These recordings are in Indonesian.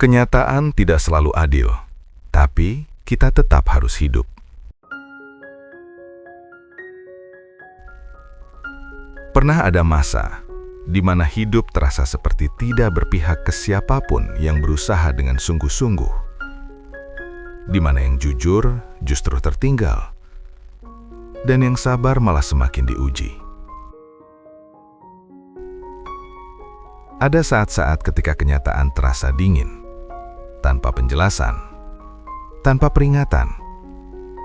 Kenyataan tidak selalu adil, tapi kita tetap harus hidup. Pernah ada masa di mana hidup terasa seperti tidak berpihak ke siapapun yang berusaha dengan sungguh-sungguh, di mana yang jujur justru tertinggal, dan yang sabar malah semakin diuji. Ada saat-saat ketika kenyataan terasa dingin, tanpa penjelasan, tanpa peringatan,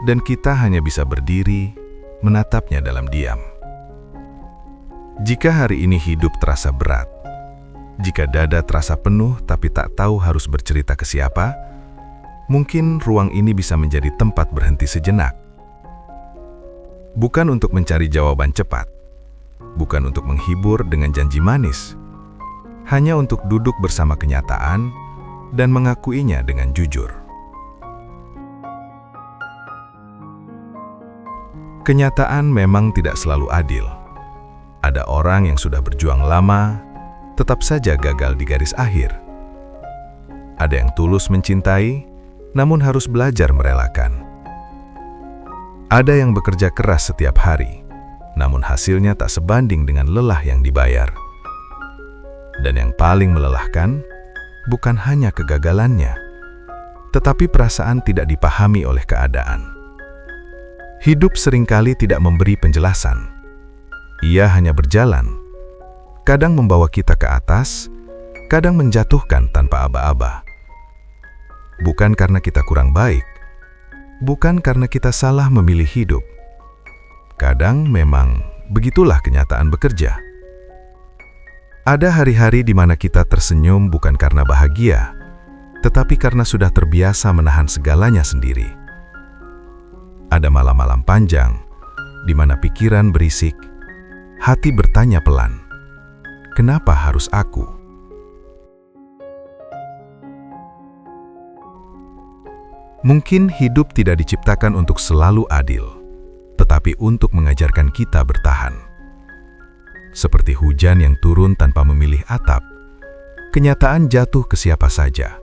dan kita hanya bisa berdiri, menatapnya dalam diam. Jika hari ini hidup terasa berat, jika dada terasa penuh tapi tak tahu harus bercerita ke siapa, mungkin ruang ini bisa menjadi tempat berhenti sejenak. Bukan untuk mencari jawaban cepat, bukan untuk menghibur dengan janji manis, hanya untuk duduk bersama kenyataan dan mengakuinya dengan jujur. Kenyataan memang tidak selalu adil. Ada orang yang sudah berjuang lama, tetap saja gagal di garis akhir. Ada yang tulus mencintai, namun harus belajar merelakan. Ada yang bekerja keras setiap hari, namun hasilnya tak sebanding dengan lelah yang dibayar. Dan yang paling melelahkan, bukan hanya kegagalannya, tetapi perasaan tidak dipahami oleh keadaan. Hidup seringkali tidak memberi penjelasan. Ia hanya berjalan, kadang membawa kita ke atas, kadang menjatuhkan tanpa aba-aba. Bukan karena kita kurang baik, bukan karena kita salah memilih hidup. Kadang memang begitulah kenyataan bekerja. Ada hari-hari di mana kita tersenyum bukan karena bahagia, tetapi karena sudah terbiasa menahan segalanya sendiri. Ada malam-malam panjang, di mana pikiran berisik, hati bertanya pelan, kenapa harus aku? Mungkin hidup tidak diciptakan untuk selalu adil, tetapi untuk mengajarkan kita bertahan. Seperti hujan yang turun tanpa memilih atap, kenyataan jatuh ke siapa saja,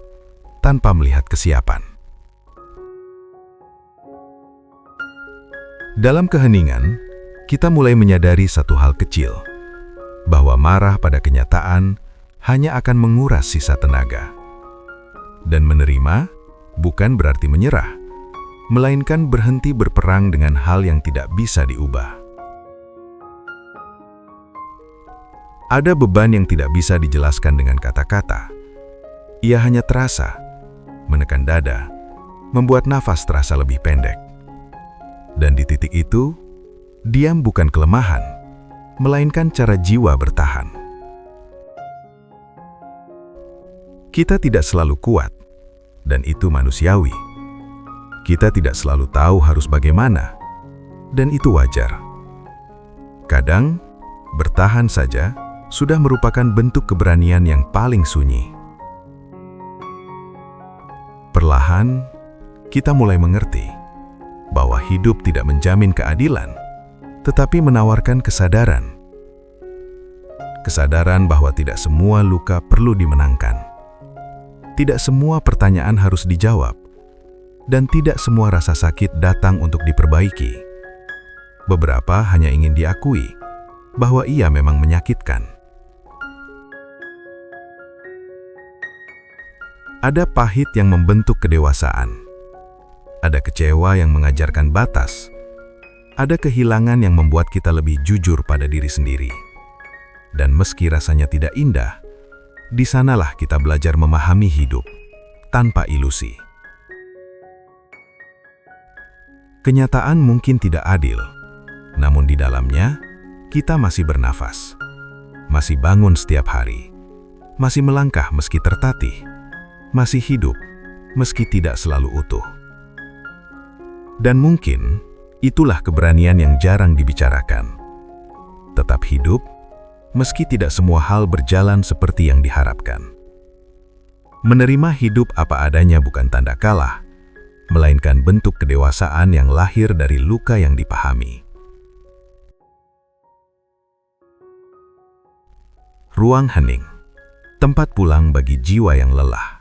tanpa melihat kesiapan. Dalam keheningan, kita mulai menyadari satu hal kecil, bahwa marah pada kenyataan hanya akan menguras sisa tenaga. Dan menerima bukan berarti menyerah, melainkan berhenti berperang dengan hal yang tidak bisa diubah. Ada beban yang tidak bisa dijelaskan dengan kata-kata. Ia hanya terasa, menekan dada, membuat nafas terasa lebih pendek. Dan di titik itu, diam bukan kelemahan, melainkan cara jiwa bertahan. Kita tidak selalu kuat, dan itu manusiawi. Kita tidak selalu tahu harus bagaimana, dan itu wajar. Kadang, bertahan saja sudah merupakan bentuk keberanian yang paling sunyi. Perlahan, kita mulai mengerti bahwa hidup tidak menjamin keadilan, tetapi menawarkan kesadaran. Kesadaran bahwa tidak semua luka perlu dimenangkan. Tidak semua pertanyaan harus dijawab, dan tidak semua rasa sakit datang untuk diperbaiki. Beberapa hanya ingin diakui bahwa ia memang menyakitkan. Ada pahit yang membentuk kedewasaan. Ada kecewa yang mengajarkan batas. Ada kehilangan yang membuat kita lebih jujur pada diri sendiri. Dan meski rasanya tidak indah, di sanalah kita belajar memahami hidup tanpa ilusi. Kenyataan mungkin tidak adil, namun di dalamnya kita masih bernafas, masih bangun setiap hari, masih melangkah meski tertatih, masih hidup meski tidak selalu utuh. Dan mungkin itulah keberanian yang jarang dibicarakan. Tetap hidup, meski tidak semua hal berjalan seperti yang diharapkan. Menerima hidup apa adanya bukan tanda kalah, melainkan bentuk kedewasaan yang lahir dari luka yang dipahami. Ruang hening, tempat pulang bagi jiwa yang lelah.